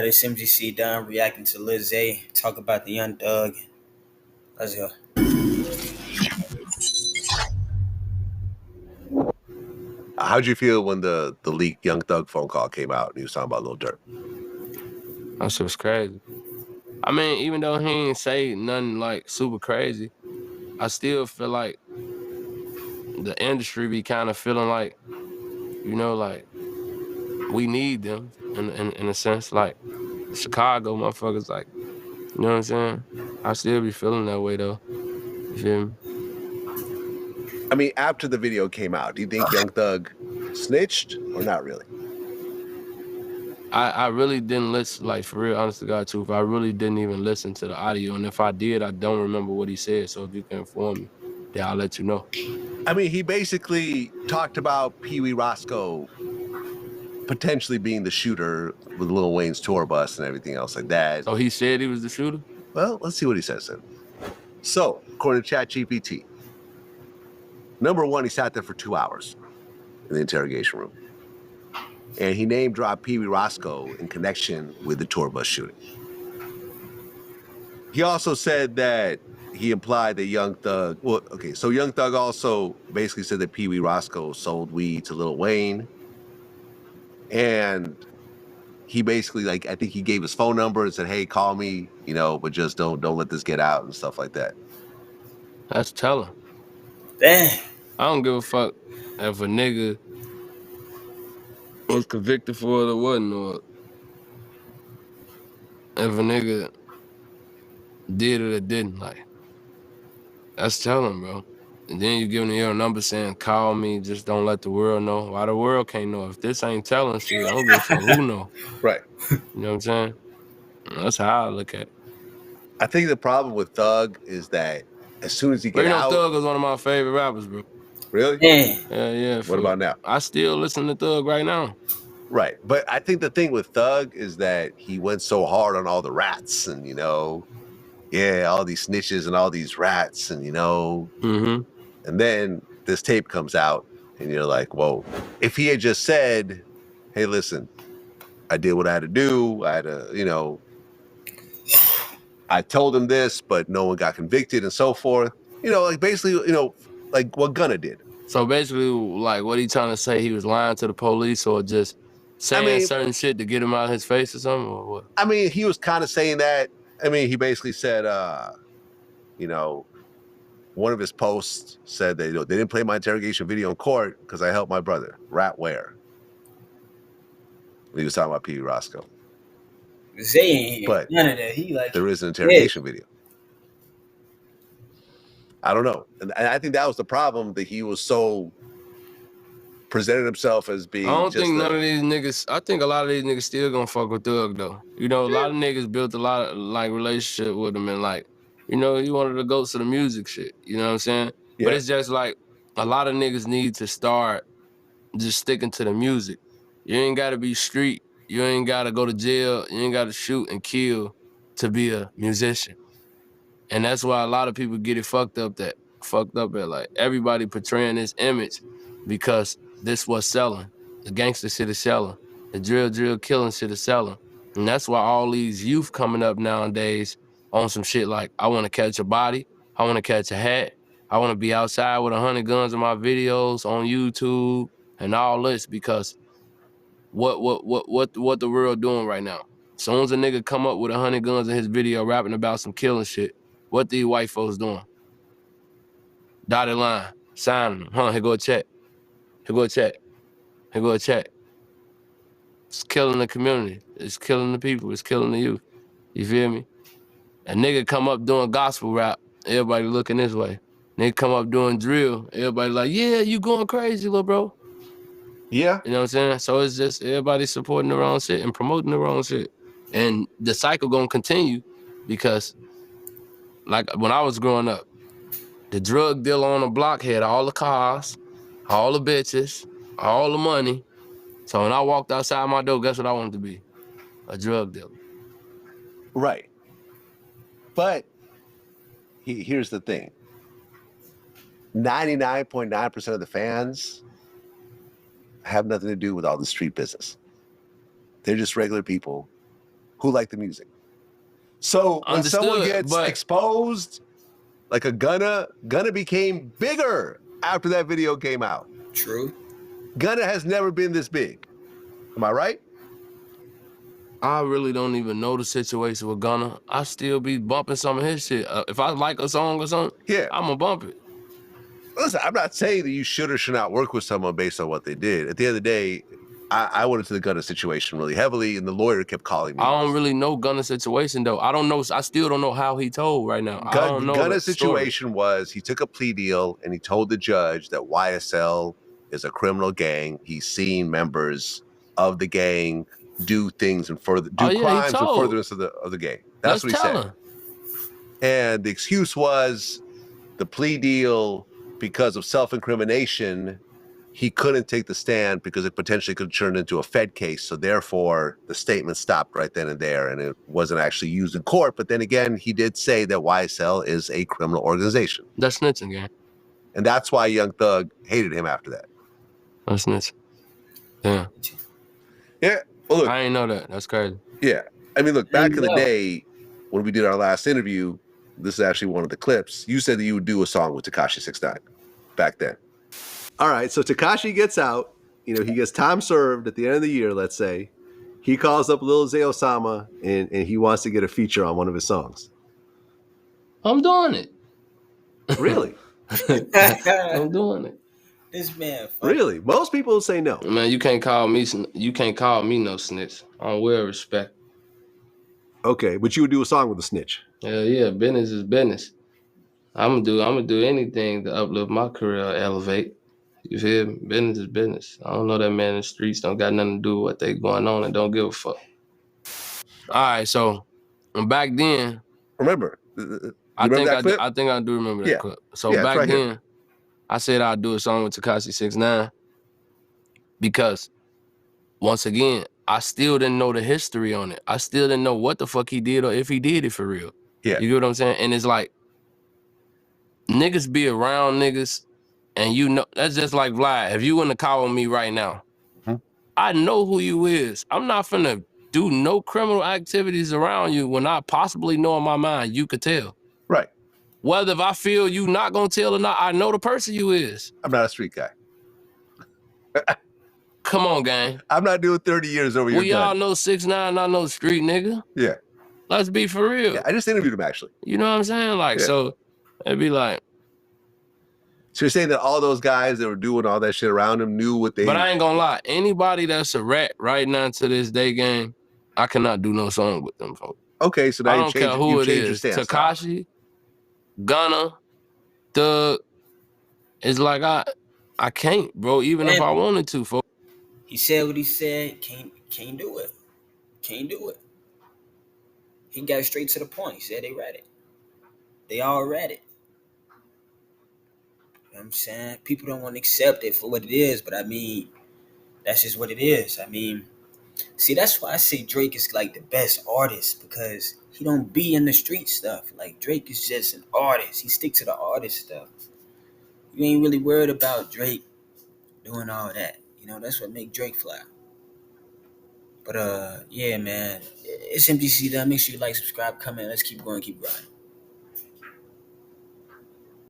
This MGC done reacting to Liz A. Talk about the Young Thug. Let's go. How'd you feel when the leaked Young Thug phone call came out and he was talking about Lil Durk? That shit was crazy. I mean, even though he ain't say nothing like super crazy, I still feel like the industry be kind of feeling like, like we need them in a sense. Like Chicago motherfuckers, like, you know what I'm saying? I still be feeling that way though. You feel me? I mean, after the video came out, do you think Young Thug snitched or not really? I really didn't listen, like for real, honest to God truth, I really didn't even listen to the audio. And if I did, I don't remember what he said. So if you can inform me, then I'll let you know. I mean, he basically talked about Pee Wee Roscoe potentially being the shooter with Lil Wayne's tour bus and everything else like that. So he said he was the shooter? Well, let's see what he says then. So, according to ChatGPT, number one, he sat there for 2 hours in the interrogation room. And he name dropped Pee Wee Roscoe in connection with the tour bus shooting. He also said that he implied that Young Thug, so Young Thug also basically said that Pee Wee Roscoe sold weed to Lil Wayne. And he basically, like, I think he gave his phone number and said, hey, call me, but just don't let this get out and stuff like that. That's telling. Damn. I don't give a fuck if a nigga was convicted for it or wasn't, or if a nigga did it or didn't. Like, that's telling, bro. And then you giving your number saying, call me, just don't let the world know. Why the world can't know? If this ain't telling shit, I don't give a fuck who know. Right. You know what I'm saying? That's how I look at it. I think the problem with Thug is that as soon as he But get out. Thug is one of my favorite rappers, bro. Really? Yeah. What about now? I still listen to Thug right now. Right. But I think the thing with Thug is that he went so hard on all the rats and, all these snitches and all these rats and, Mm-hmm. And then this tape comes out and you're like, whoa. If he had just said, hey, listen, I did what I had to do. I had to, I told him this, but no one got convicted and so forth. Like basically, like what Gunna did. So basically, like, what he trying to say? He was lying to the police or just saying certain shit to get him out of his face or something, or what? I mean, he was kind of saying that. I mean, he basically said, one of his posts said that they didn't play my interrogation video in court because I helped my brother. Rat where? He was talking about Pee Wee Roscoe. Zay ain't here. But none of that. He like there is an interrogation video. I don't know. And I think that was the problem, that he was so presented himself as being. I don't think none of these niggas, I think a lot of these niggas still gonna fuck with Thug though. A lot of niggas built a lot of like relationship with him and like, he wanted to go to the music shit. You know what I'm saying? Yeah. But it's just like a lot of niggas need to start just sticking to the music. You ain't gotta be street. You ain't gotta go to jail. You ain't gotta shoot and kill to be a musician. And that's why a lot of people get it fucked up at like everybody portraying this image because this was selling. The gangster shit is selling. The drill killing shit is selling. And that's why all these youth coming up nowadays on some shit like, I want to catch a body. I want to catch a hat. I want to be outside with 100 guns in my videos on YouTube and all this, because what the world doing right now? As soon as a nigga come up with 100 guns in his video rapping about some killing shit, what these white folks doing? Dotted line, signing them. Here go a check. Here go a check. Here go a check. It's killing the community. It's killing the people. It's killing the youth. You feel me? A nigga come up doing gospel rap, everybody looking this way. Nigga come up doing drill, everybody like, yeah, you going crazy, little bro. Yeah. You know what I'm saying? So it's just everybody supporting the wrong shit and promoting the wrong shit. And the cycle gonna continue because, like, when I was growing up, the drug dealer on the block had all the cars, all the bitches, all the money. So when I walked outside my door, guess what I wanted to be? A drug dealer. Right. But here's the thing. 99.9% of the fans have nothing to do with all the street business. They're just regular people who like the music. So when someone Understood, gets but exposed, like a Gunna became bigger after that video came out. True. Gunna has never been this big. Am I right? I really don't even know the situation with Gunna. I still be bumping some of his shit. If I like a song or something, Yeah. I'm gonna bump it. Listen, I'm not saying that you should or should not work with someone based on what they did. At the end of the day, I went into the Gunna situation really heavily, and the lawyer kept calling me. I don't really know Gunna's situation though. I don't know. I still don't know how he told right now. I don't know Gunna's the story. situation was he took a plea deal and he told the judge that YSL is a criminal gang. He's seen members of the gang do things and do crimes in furtherance of the gang. That's what he said. And the excuse was the plea deal because of self-incrimination. He couldn't take the stand because it potentially could turn into a Fed case. So therefore, the statement stopped right then and there, and it wasn't actually used in court. But then again, he did say that YSL is a criminal organization. That's snitching, gang. And that's why Young Thug hated him after that. That's snitching. Yeah. Yeah. Well, look, I ain't know that. That's crazy. Yeah. I mean, look, back in the day when we did our last interview, this is actually one of the clips. You said that you would do a song with Tekashi 6ix9ine back then. All right, so Tekashi gets out. You know, he gets time served at the end of the year, let's say. He calls up Lil Zay Osama, and he wants to get a feature on one of his songs. I'm doing it. Really? I'm doing it. This man. Funny. Really? Most people say no. Man, you can't call me no snitch. On well respect. Okay, but you would do a song with a snitch. Hell yeah, business is business. I'm gonna do anything to uplift my career, elevate. You feel me? Business is business. I don't know that man in the streets don't got nothing to do with what they going on and don't give a fuck. All right, so back then, remember I think I do remember that clip. So back right then, here. I said I'd do a song with Tekashi 6ix9ine because once again, I still didn't know the history on it. I still didn't know what the fuck he did or if he did it for real. Yeah. You get what I'm saying? And it's like, niggas be around niggas, and you know, that's just like Vlad. If you in the car with me right now, I know who you is. I'm not finna do no criminal activities around you when I possibly know in my mind you could tell. Right. Whether if I feel you not gonna tell or not, I know the person you is. I'm not a street guy. Come on, gang. I'm not doing 30 years over your gun. We all know 6ix9ine, I know street nigga. Yeah. Let's be for real. Yeah, I just interviewed him actually. You know what I'm saying? Like, so it'd be like. So you're saying that all those guys that were doing all that shit around him knew what they... But I ain't gonna lie. Anybody that's a rat right now to this day, gang, I cannot do no song with them folks. Okay, so now I don't care who it is. Tekashi, Gunna, Thug. It's like I can't, bro, even if I wanted to, folks. He said what he said. Can't do it. Can't do it. He got straight to the point. He said they read it. They all read it. You know what I'm saying? People don't want to accept it for what it is, but I mean, that's just what it is. I mean, see, that's why I say Drake is like the best artist, because he don't be in the street stuff. Like, Drake is just an artist. He stick to the artist stuff. You ain't really worried about Drake doing all that. You know, that's what make Drake fly. But yeah, man, it's MDC. Make sure you like, subscribe, comment. Let's keep going, keep grinding.